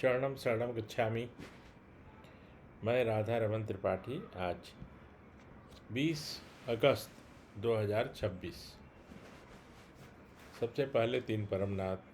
चरणम शरणम गच्छामि। मैं राधा रमन त्रिपाठी। आज 20 अगस्त 2026। सबसे पहले 3 परमनाथ।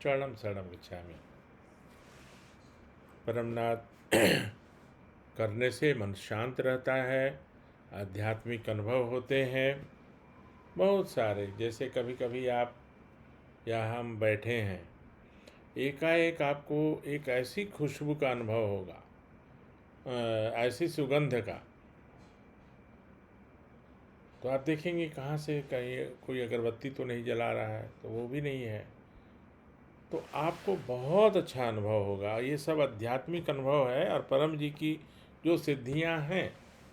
चरणम शरणम गच्छामि। परमनाथ करने से मन शांत रहता है, आध्यात्मिक अनुभव होते हैं बहुत सारे। जैसे कभी कभी आप या हम बैठे हैं, एकाएक आपको एक ऐसी खुशबू का अनुभव होगा, ऐसी सुगंध का, तो आप देखेंगे कहाँ से, कहीं कोई अगरबत्ती तो नहीं जला रहा है, तो वो भी नहीं है, तो आपको बहुत अच्छा अनुभव होगा। ये सब आध्यात्मिक अनुभव है और परम जी की जो सिद्धियां हैं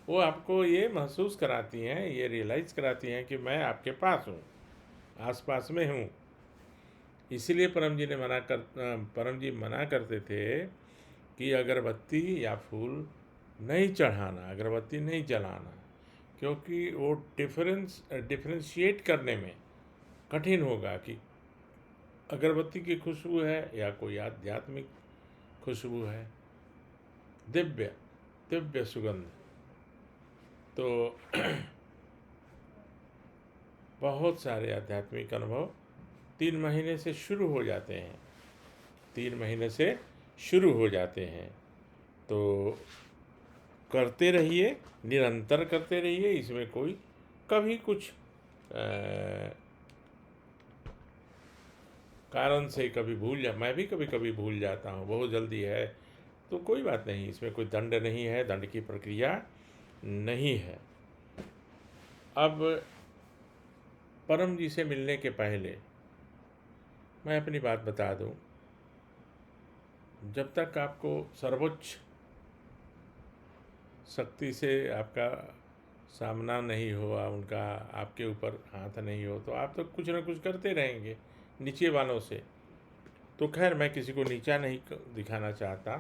वो आपको ये महसूस कराती हैं, ये रियलाइज़ कराती हैं कि मैं आपके पास हूँ, आसपास में हूँ। इसीलिए परम जी मना करते थे कि अगरबत्ती या फूल नहीं चढ़ाना, अगरबत्ती नहीं जलाना, क्योंकि वो डिफ्रेंशिएट करने में कठिन होगा कि अगरबत्ती की खुशबू है या कोई आध्यात्मिक खुशबू है, दिव्य दिव्य सुगंध। तो बहुत सारे आध्यात्मिक अनुभव 3 महीने से शुरू हो जाते हैं, 3 महीने से शुरू हो जाते हैं। तो करते रहिए, निरंतर करते रहिए। इसमें कोई कभी कुछ कारण से कभी मैं भी कभी कभी भूल जाता हूँ, बहुत जल्दी है, तो कोई बात नहीं, इसमें कोई दंड नहीं है, दंड की प्रक्रिया नहीं है। अब परम जी से मिलने के पहले मैं अपनी बात बता दूं, जब तक आपको सर्वोच्च शक्ति से आपका सामना नहीं हुआ, उनका आपके ऊपर हाथ नहीं हो, तो आप तो कुछ ना कुछ करते रहेंगे नीचे वालों से। तो खैर, मैं किसी को नीचा नहीं दिखाना चाहता।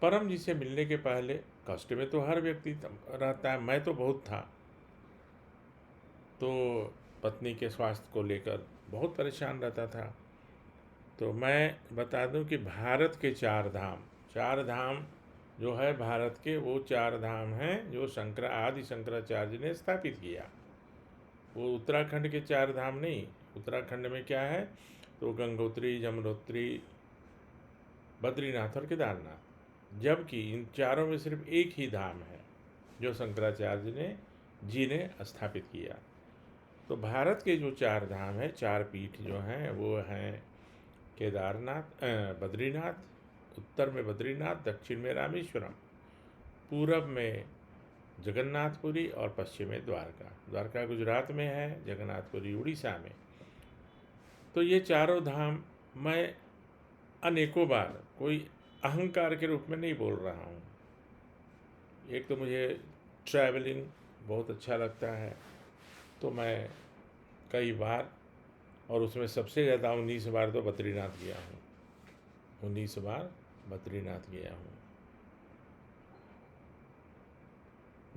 परम जी से मिलने के पहले कष्ट में तो हर व्यक्ति रहता है, मैं तो बहुत था। तो पत्नी के स्वास्थ्य को लेकर बहुत परेशान रहता था। तो मैं बता दूं कि भारत के 4 धाम जो है भारत के, वो 4 धाम हैं जो आदि शंकराचार्य ने स्थापित किया। वो उत्तराखंड के 4 धाम नहीं। उत्तराखंड में क्या है, तो गंगोत्री, यमुनोत्री, बद्रीनाथ और केदारनाथ। जबकि इन चारों में सिर्फ एक ही धाम है जो शंकराचार्य ने स्थापित किया। तो भारत के जो 4 धाम है, 4 पीठ जो हैं, वो हैं केदारनाथ, बद्रीनाथ, उत्तर में बद्रीनाथ, दक्षिण में रामेश्वरम, पूरब में जगन्नाथपुरी और पश्चिम में द्वारका। द्वारका गुजरात में है, जगन्नाथपुरी उड़ीसा में। तो ये चारों धाम मैं अनेकों बार, कोई अहंकार के रूप में नहीं बोल रहा हूँ। एक तो मुझे ट्रैवलिंग बहुत अच्छा लगता है, तो मैं कई बार, और उसमें सबसे ज़्यादा 19 बार तो बद्रीनाथ गया हूँ। 19 बार बद्रीनाथ गया हूँ।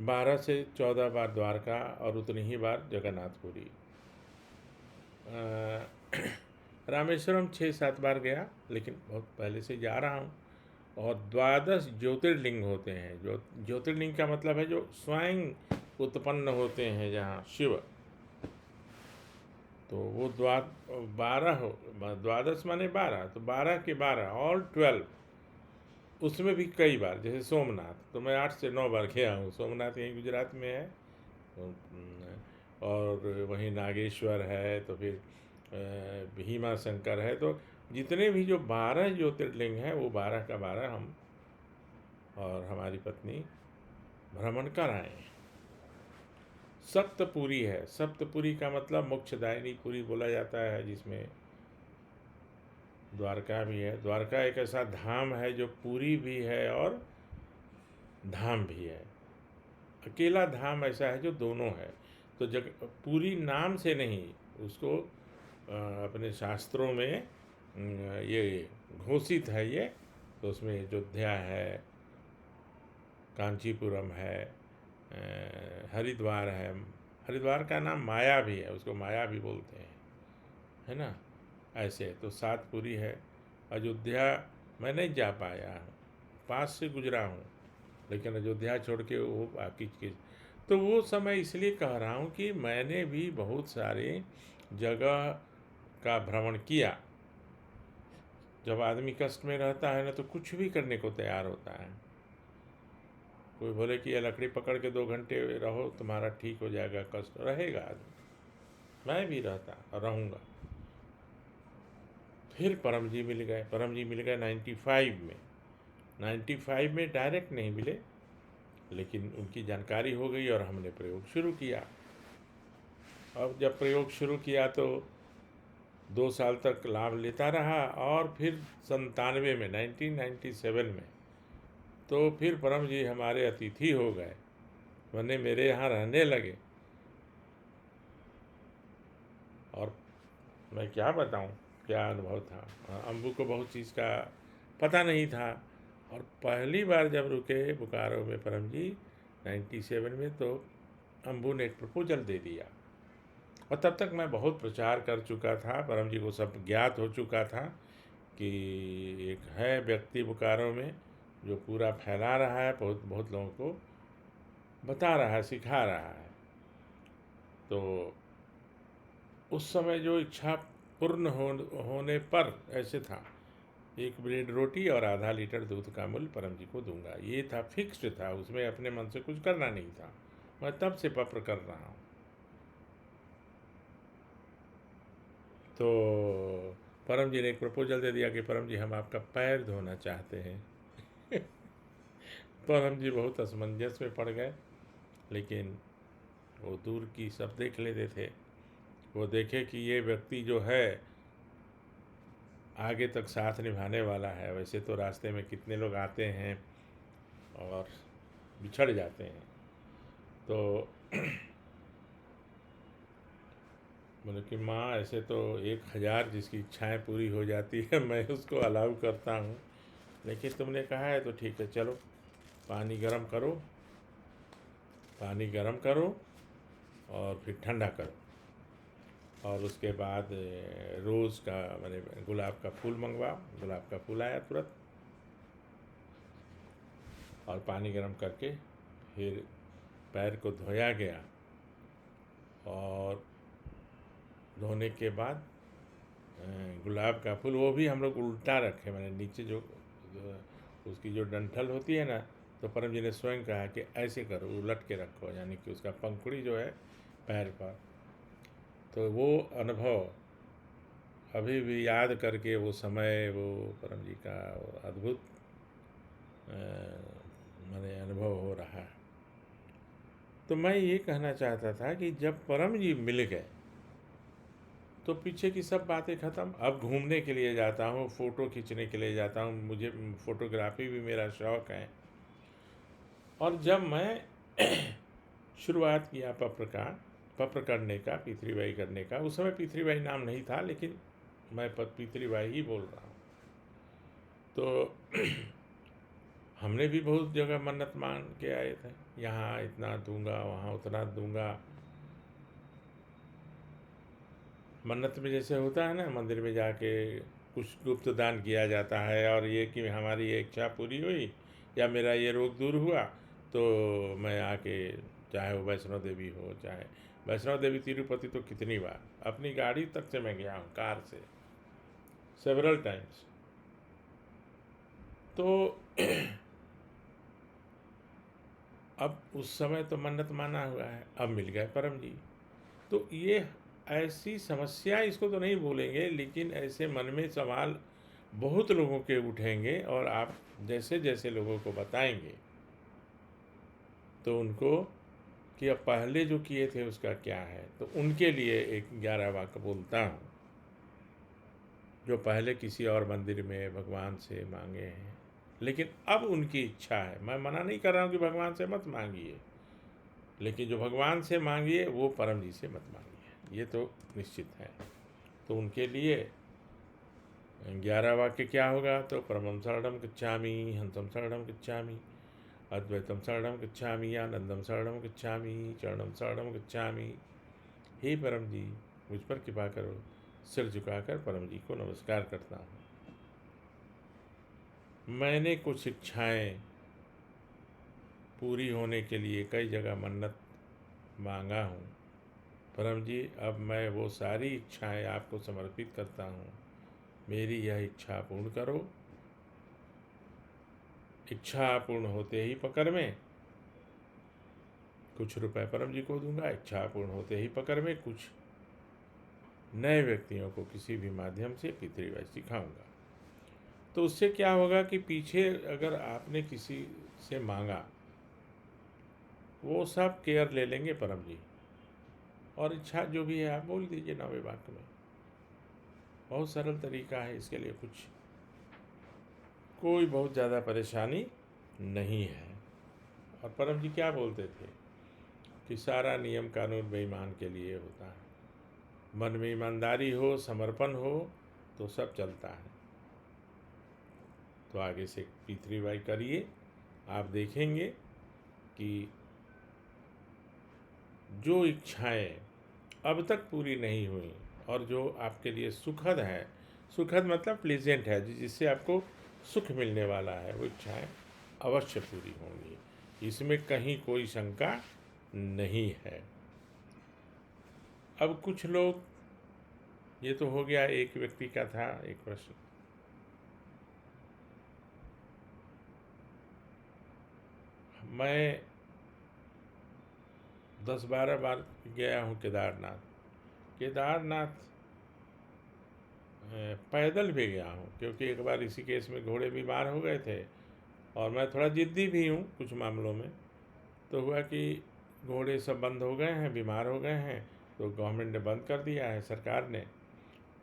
12 से 14 बार द्वारका और उतनी ही बार जगन्नाथपुरी। रामेश्वरम 6-7 बार गया, लेकिन बहुत पहले से जा रहा हूँ। और 12 ज्योतिर्लिंग होते हैं। जो ज्योतिर्लिंग का मतलब है जो स्वयं उत्पन्न होते हैं, जहाँ शिव, तो वो 12 हो, 12 माने 12, तो 12 के 12 ऑल 12। उसमें भी कई बार, जैसे सोमनाथ, तो मैं 8 से 9 बार गया हूँ। सोमनाथ यहीं गुजरात में है। और वहीं नागेश्वर है, तो फिर भीमा शंकर है। तो जितने भी जो 12 ज्योतिर्लिंग हैं, वो 12 का 12 हम और हमारी पत्नी भ्रमण कर आए। सप्तपुरी है, सप्तपुरी का मतलब मोक्षदायिनी पुरी बोला जाता है, जिसमें द्वारका भी है। द्वारका एक ऐसा धाम है जो पुरी भी है और धाम भी है। अकेला धाम ऐसा है जो दोनों है। तो जग पूरी नाम से नहीं, उसको अपने शास्त्रों में ये घोषित है ये। तो उसमें अयोध्या है, कांचीपुरम है, हरिद्वार है। हरिद्वार का नाम माया भी है, उसको माया भी बोलते हैं, है ना। ऐसे तो 7 पुरी है। अयोध्या मैं नहीं जा पाया हूँ, पास से गुजरा हूँ, लेकिन अयोध्या छोड़ के वो बाकी चीज़। तो वो समय इसलिए कह रहा हूँ कि मैंने भी बहुत सारे जगह का भ्रमण किया। जब आदमी कष्ट में रहता है ना, तो कुछ भी करने को तैयार होता है। कोई बोले कि ये लकड़ी पकड़ के 2 घंटे रहो, तुम्हारा ठीक हो जाएगा कष्ट, रहेगा आदमी। मैं भी रहता और रहूँगा। फिर परम जी मिल गए। परम जी मिल गए 95 में। 95 में डायरेक्ट नहीं मिले, लेकिन उनकी जानकारी हो गई और हमने प्रयोग शुरू किया। अब जब प्रयोग शुरू किया तो 2 साल तक लाभ लेता रहा, और फिर 97 में 1997 में तो फिर परम जी हमारे अतिथि हो गए, वरने मेरे यहाँ रहने लगे। और मैं क्या बताऊँ क्या अनुभव था। अम्बू को बहुत चीज़ का पता नहीं था, और पहली बार जब रुके बोकारो में परम जी 97 में, तो अम्बू ने एक प्रपोजल दे दिया। और तब तक मैं बहुत प्रचार कर चुका था, परम जी को सब ज्ञात हो चुका था कि एक है व्यक्ति बोकारो में जो पूरा फैला रहा है, बहुत बहुत लोगों को बता रहा है, सिखा रहा है। तो उस समय जो इच्छा पूर्ण होने पर ऐसे था, 1 ब्रेड रोटी और आधा लीटर दूध का मूल्य परम जी को दूंगा। ये था, फिक्स्ड था, उसमें अपने मन से कुछ करना नहीं था। मैं तब से पत्र कर रहा हूँ। तो परम जी ने एक प्रपोजल दे दिया कि परम जी हम आपका पैर धोना चाहते हैं। परम जी बहुत असमंजस में पड़ गए, लेकिन वो दूर की सब देख लेते थे। वो देखे कि ये व्यक्ति जो है आगे तक साथ निभाने वाला है। वैसे तो रास्ते में कितने लोग आते हैं और बिछड़ जाते हैं। तो बोले कि माँ, ऐसे तो 1000 जिसकी इच्छाएं पूरी हो जाती है, मैं उसको अलाउ करता हूँ, लेकिन तुमने कहा है तो ठीक है, चलो पानी गरम करो, पानी गरम करो और फिर ठंडा करो, और उसके बाद रोज़ का मैंने गुलाब का फूल मंगवाओ। गुलाब का फूल आया तुरंत, और पानी गरम करके फिर पैर को धोया गया। और धोने के बाद गुलाब का फूल, वो भी हम लोग उल्टा रखे, मैंने नीचे जो उसकी जो डंठल होती है ना, तो परम जी ने स्वयं कहा कि ऐसे करो, उलट के रखो, यानी कि उसका पंखुड़ी जो है पैर पर। तो वो अनुभव अभी भी याद करके, वो समय, वो परम जी का अद्भुत मैंने अनुभव हो रहा है। तो मैं ये कहना चाहता था कि जब परम जी मिल गए तो पीछे की सब बातें ख़त्म। अब घूमने के लिए जाता हूँ, फ़ोटो खींचने के लिए जाता हूँ, मुझे फ़ोटोग्राफी भी मेरा शौक़ है। और जब मैं शुरुआत किया पत्र करने का, पितृवाई करने का, उस समय पितृवाई नाम नहीं था, लेकिन मैं पितृवाई ही बोल रहा हूँ। तो हमने भी बहुत जगह मन्नत मान के आए थे, यहाँ इतना दूंगा, वहाँ उतना दूंगा। मन्नत में जैसे होता है ना, मंदिर में जाके कुछ गुप्त दान किया जाता है, और ये कि हमारी ये इच्छा पूरी हुई या मेरा ये रोग दूर हुआ, तो मैं आके, चाहे वो वैष्णो देवी हो, चाहे वैष्णो देवी तिरुपति तो कितनी बार अपनी गाड़ी तक से मैं गया हूँ, कार से, सेवरल टाइम्स। तो अब उस समय तो मन्नत माना हुआ है, अब मिल गए परम जी। तो ये ऐसी समस्या, इसको तो नहीं बोलेंगे, लेकिन ऐसे मन में सवाल बहुत लोगों के उठेंगे और आप जैसे जैसे लोगों को बताएंगे तो उनको कि अब पहले जो किए थे उसका क्या है, तो उनके लिए एक 11 वाक्य बोलता हूँ जो पहले किसी और मंदिर में भगवान से मांगे हैं, लेकिन अब उनकी इच्छा है। मैं मना नहीं कर रहा हूँ कि भगवान से मत मांगिए, लेकिन जो भगवान से मांगिए वो परम जी से मत मांगिए, ये तो निश्चित है। तो उनके लिए 11 वाक्य क्या होगा, तो परमं शरणं गच्छामि, हंसं शरणं गच्छामि, अद्वैतम शरणं गच्छामि, आनंदम शरणं गच्छामि, चरणम शरणं गच्छामि। हे परम जी, मुझ पर कृपा करो। सिर झुकाकर परम जी को नमस्कार करता हूँ। मैंने कुछ इच्छाएं पूरी होने के लिए कई जगह मन्नत मांगा हूँ। परम जी, अब मैं वो सारी इच्छाएं आपको समर्पित करता हूँ। मेरी यह इच्छा पूर्ण करो। इच्छा पूर्ण होते ही पकड़ में कुछ रुपए परम जी को दूंगा। इच्छा पूर्ण होते ही पकड़ में कुछ नए व्यक्तियों को किसी भी माध्यम से पितृवाई सिखाऊंगा। तो उससे क्या होगा कि पीछे अगर आपने किसी से मांगा, वो सब केयर ले लेंगे परम जी, और इच्छा जो भी है आप बोल दीजिए 9वें वाक्य में। बहुत सरल तरीका है इसके लिए, कुछ कोई बहुत ज़्यादा परेशानी नहीं है। और परम जी क्या बोलते थे कि सारा नियम कानून बेईमान के लिए होता है। मन में ईमानदारी हो, समर्पण हो तो सब चलता है। तो आगे से पितृवाई करिए, आप देखेंगे कि जो इच्छाएं अब तक पूरी नहीं हुई और जो आपके लिए सुखद है, सुखद मतलब प्लीजेंट है, जिससे आपको सुख मिलने वाला है, वो इच्छाएं अवश्य पूरी होंगी। इसमें कहीं कोई शंका नहीं है। अब कुछ लोग, ये तो हो गया एक व्यक्ति का था एक प्रश्न। मैं 10-12 बार गया हूँ केदारनाथ। केदारनाथ पैदल भी गया हूँ, क्योंकि एक बार ऋषिकेश में घोड़े बीमार हो गए थे और मैं थोड़ा ज़िद्दी भी हूँ कुछ मामलों में। तो हुआ कि घोड़े सब बंद हो गए हैं, बीमार हो गए हैं, तो गवर्नमेंट ने बंद कर दिया है, सरकार ने।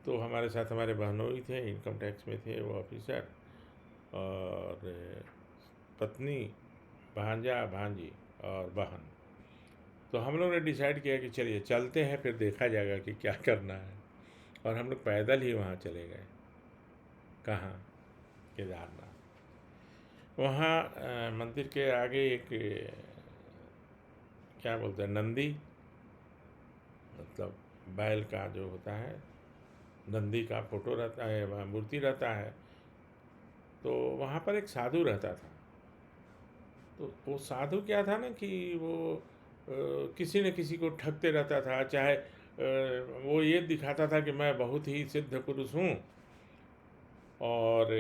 तो हमारे साथ हमारे बहनोई थे, इनकम टैक्स में थे वो ऑफिसर, और पत्नी, भांजा भांजी और बहन। तो हम लोग ने डिसाइड किया कि चलिए चलते हैं, फिर देखा जाएगा कि क्या करना है। और हम लोग पैदल ही वहाँ चले गए। कहाँ? केदारनाथ। वहाँ मंदिर के आगे एक क्या बोलते हैं, नंदी, मतलब बैल का जो होता है, नंदी का फोटो रहता है, वहाँ मूर्ति रहता है। तो वहाँ पर एक साधु रहता था। तो वो साधु क्या था ना कि वो किसी न किसी को ठगते रहता था, चाहे वो ये दिखाता था कि मैं बहुत ही सिद्ध पुरुष हूँ और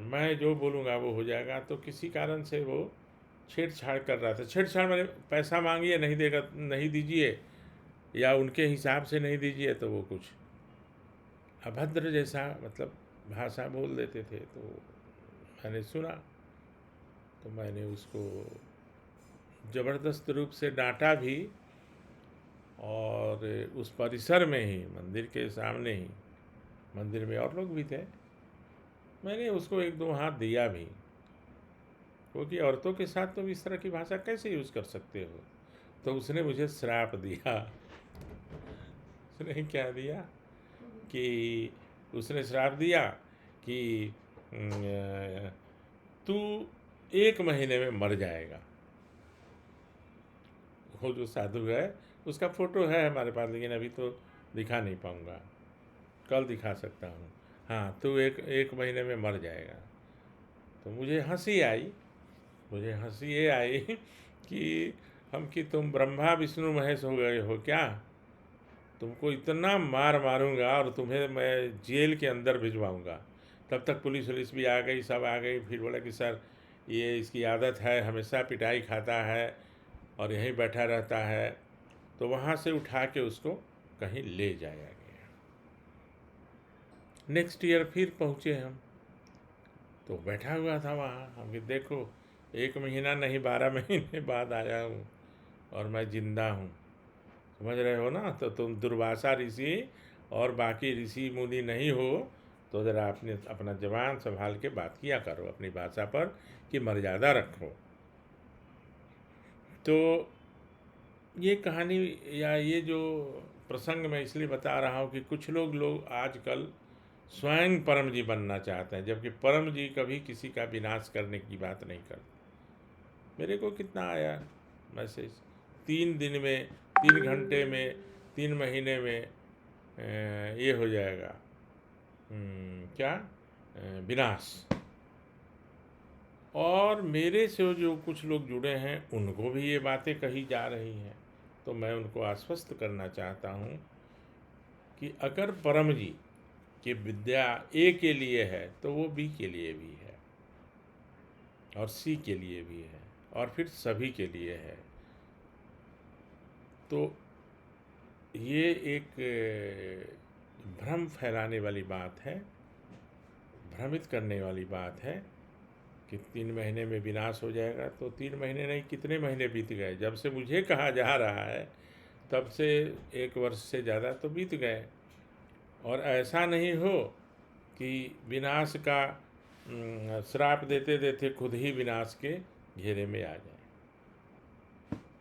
मैं जो बोलूँगा वो हो जाएगा। तो किसी कारण से वो छेड़छाड़ कर रहा था। छेड़छाड़ मैंने पैसा मांगिए, नहीं देगा, नहीं दीजिए, या उनके हिसाब से नहीं दीजिए, तो वो कुछ अभद्र जैसा मतलब भाषा बोल देते थे। तो मैंने सुना, तो मैंने उसको ज़बरदस्त रूप से डांटा भी, और उस परिसर में ही, मंदिर के सामने ही, मंदिर में और लोग भी थे, मैंने उसको 1-2 हाथ दिया भी, क्योंकि औरतों के साथ तुम इस तरह की भाषा कैसे यूज़ कर सकते हो। तो उसने मुझे श्राप दिया। उसने क्या दिया कि उसने श्राप दिया कि तू 1 महीने में मर जाएगा। वो जो साधु है उसका फ़ोटो है हमारे पास, लेकिन अभी तो दिखा नहीं पाऊँगा, कल दिखा सकता हूँ। हाँ, तू एक महीने में मर जाएगा। तो मुझे हंसी आई, मुझे हंसी ये आई कि कि तुम ब्रह्मा विष्णु महेश हो गए हो क्या? तुमको इतना मार मारूंगा और तुम्हें मैं जेल के अंदर भिजवाऊंगा। तब तक पुलिस वुलिस भी आ गई, सब आ गई। फिर बोला कि सर ये इसकी आदत है, हमेशा पिटाई खाता है और यहीं बैठा रहता है। तो वहाँ से उठा के उसको कहीं ले जाया गया। नेक्स्ट ईयर फिर पहुँचे हम, तो बैठा हुआ था वहाँ। हम कि देखो 1 महीना नहीं 12 महीने बाद आया हूँ और मैं जिंदा हूँ, समझ रहे हो ना। तो तुम दुर्वासा ऋषि और बाकी ऋषि मुनि नहीं हो, तो ज़रा अपने अपना जबान संभाल के बात किया करो अपनी भाषा पर, कि मर्यादा रखो। तो ये कहानी या ये जो प्रसंग मैं इसलिए बता रहा हूँ कि कुछ लोग आजकल स्वयं परम जी बनना चाहते हैं, जबकि परम जी कभी किसी का विनाश करने की बात नहीं करते। मेरे को कितना आया मैसेज, 3 दिन में, 3 घंटे में, 3 महीने में ये हो जाएगा, क्या, विनाश। और मेरे से जो कुछ लोग जुड़े हैं उनको भी ये बातें कही जा रही हैं। तो मैं उनको आश्वस्त करना चाहता हूँ कि अगर परम जी की विद्या ए के लिए है तो वो बी के लिए भी है, और सी के लिए भी है, और फिर सभी के लिए है। तो ये एक भ्रम फैलाने वाली बात है, भ्रमित करने वाली बात है कि 3 महीने में विनाश हो जाएगा। तो 3 महीने नहीं, कितने महीने बीत गए जब से मुझे कहा जा रहा है, तब से 1 वर्ष से ज़्यादा तो बीत गए। और ऐसा नहीं हो कि विनाश का श्राप देते देते खुद ही विनाश के घेरे में आ जाए।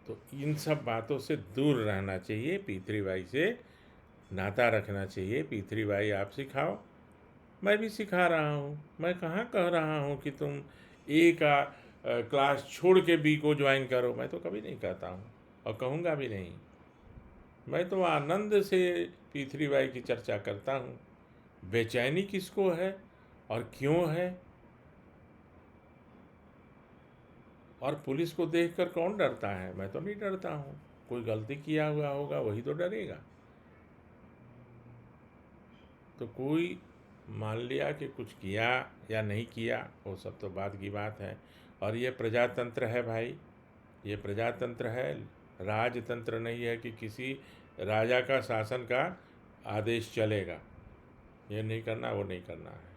तो इन सब बातों से दूर रहना चाहिए, पितृवाई से नाता रखना चाहिए। पितृवाई आप सिखाओ, मैं भी सिखा रहा हूँ। मैं कहाँ कह रहा हूँ कि तुम ए का क्लास छोड़ के बी को ज्वाइन करो, मैं तो कभी नहीं कहता हूँ और कहूँगा भी नहीं। मैं तो आनंद से पितृवाई की चर्चा करता हूँ। बेचैनी किसको है और क्यों है, और पुलिस को देखकर कौन डरता है? मैं तो नहीं डरता हूँ। कोई गलती किया हुआ होगा वही तो डरेगा। तो कोई मान लिया कि कुछ किया या नहीं किया, वो सब तो बाद की बात है। और ये प्रजातंत्र है भाई, ये प्रजातंत्र है, राजतंत्र नहीं है कि किसी राजा का शासन का आदेश चलेगा। ये नहीं करना, वो नहीं करना है।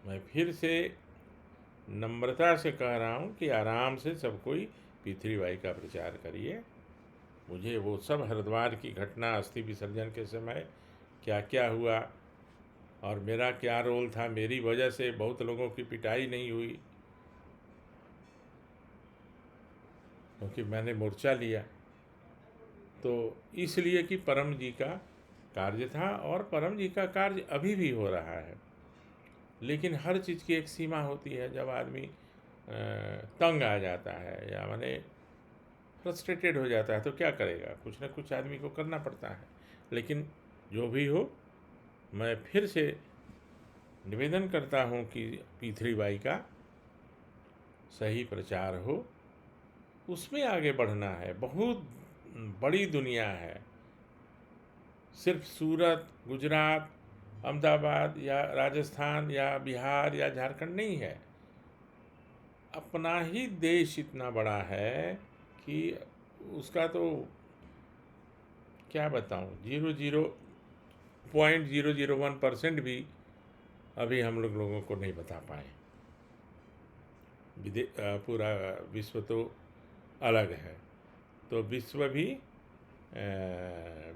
मैं फिर से नम्रता से कह रहा हूँ कि आराम से सब कोई पितृवाई का प्रचार करिए। मुझे वो सब हरिद्वार की घटना, अस्थि विसर्जन के समय क्या क्या हुआ और मेरा क्या रोल था, मेरी वजह से बहुत लोगों की पिटाई नहीं हुई क्योंकि मैंने मोर्चा लिया। तो इसलिए कि परम जी का कार्य था, और परम जी का कार्य अभी भी हो रहा है। लेकिन हर चीज़ की एक सीमा होती है। जब आदमी तंग आ जाता है या माने फ्रस्ट्रेटेड हो जाता है तो क्या करेगा, कुछ ना कुछ आदमी को करना पड़ता है। लेकिन जो भी हो, मैं फिर से निवेदन करता हूँ कि पितृवाई का सही प्रचार हो, उसमें आगे बढ़ना है। बहुत बड़ी दुनिया है, सिर्फ सूरत, गुजरात, अहमदाबाद या राजस्थान या बिहार या झारखंड नहीं है। अपना ही देश इतना बड़ा है कि उसका तो क्या बताऊं, 0.001% भी अभी हम लोगों को नहीं बता पाए। पूरा विश्व तो अलग है। तो विश्व भी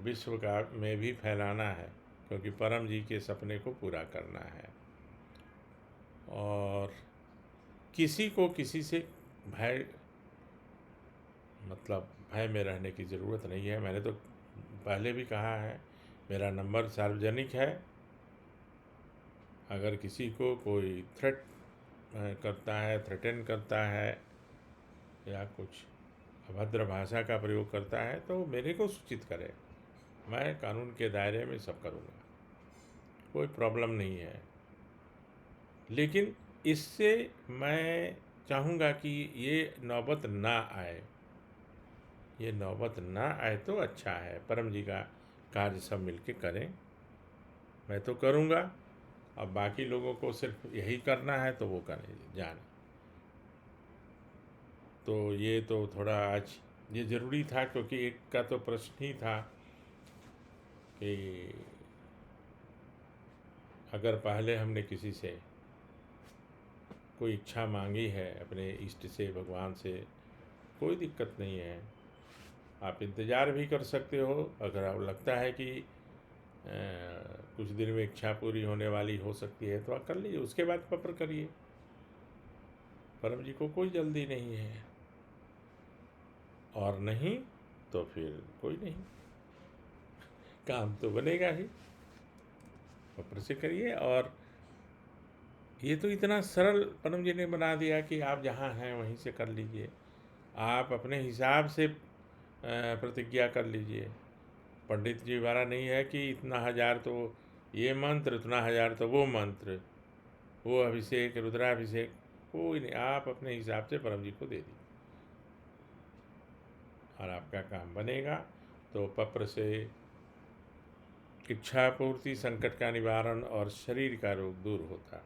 विश्व का में भी फैलाना है, क्योंकि परम जी के सपने को पूरा करना है। और किसी को किसी से भय, मतलब भय में रहने की ज़रूरत नहीं है। मैंने तो पहले भी कहा है, मेरा नंबर सार्वजनिक है। अगर किसी को कोई थ्रेट करता है, थ्रेटन करता है या कुछ अभद्र भाषा का प्रयोग करता है तो मेरे को सूचित करे। मैं कानून के दायरे में सब करूँगा, कोई प्रॉब्लम नहीं है। लेकिन इससे मैं चाहूँगा कि ये नौबत ना आए, ये नौबत ना आए तो अच्छा है। परम जी का कार्य सब मिलके करें, मैं तो करूँगा। अब बाकी लोगों को सिर्फ यही करना है तो वो करें जाने। तो ये तो थोड़ा आज ये ज़रूरी था, क्योंकि एक का तो प्रश्न ही था कि अगर पहले हमने किसी से कोई इच्छा मांगी है अपने इष्ट से, भगवान से, कोई दिक्कत नहीं है। आप इंतज़ार भी कर सकते हो। अगर आपको लगता है कि कुछ दिन में इच्छा पूरी होने वाली हो सकती है तो आप कर लीजिए, उसके बाद पत्र करिए। परम जी को कोई जल्दी नहीं है, और नहीं तो फिर कोई नहीं, काम तो बनेगा ही। पत्र से करिए। और ये तो इतना सरल परम जी ने बना दिया कि आप जहाँ हैं वहीं से कर लीजिए। आप अपने हिसाब से प्रतिज्ञा कर लीजिए। पंडित जी वाला नहीं है कि इतना हज़ार तो ये मंत्र, इतना हज़ार तो वो मंत्र, वो अभिषेक, रुद्राभिषेक, कोई नहीं। आप अपने हिसाब से परम जी को दे दीजिए और आपका काम बनेगा। तो पत्र से इच्छा पूर्ति, संकट का निवारण और शरीर का रोग दूर होता।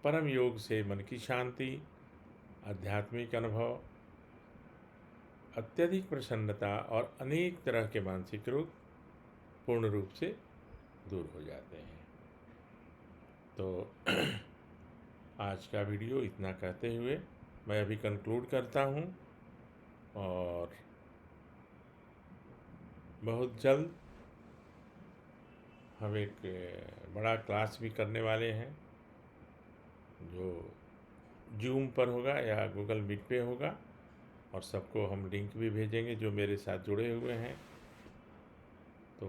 परम योग से मन की शांति, आध्यात्मिक अनुभव, अत्यधिक प्रसन्नता और अनेक तरह के मानसिक रोग पूर्ण रूप से दूर हो जाते हैं। तो आज का वीडियो इतना कहते हुए मैं अभी कंक्लूड करता हूँ, और बहुत जल्द हम एक बड़ा क्लास भी करने वाले हैं, जो जूम पर होगा या गूगल मीट पे होगा, और सबको हम लिंक भी भेजेंगे जो मेरे साथ जुड़े हुए हैं। तो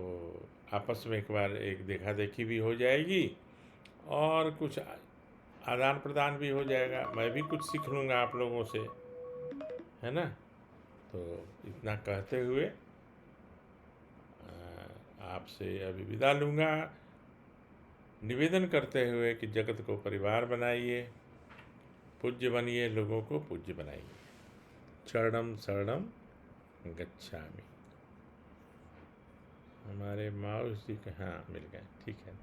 आपस में एक बार एक देखा देखी भी हो जाएगी और कुछ आदान प्रदान भी हो जाएगा। मैं भी कुछ सीख लूँगा आप लोगों से, है ना। तो इतना कहते हुए आपसे अभी विदा लूँगा, निवेदन करते हुए कि जगत को परिवार बनाइए, पूज्य बनिए, लोगों को पूज्य बनाइए। शरणम शरणम गच्छामि। हमारे माउस जी हाँ मिल गए, ठीक है।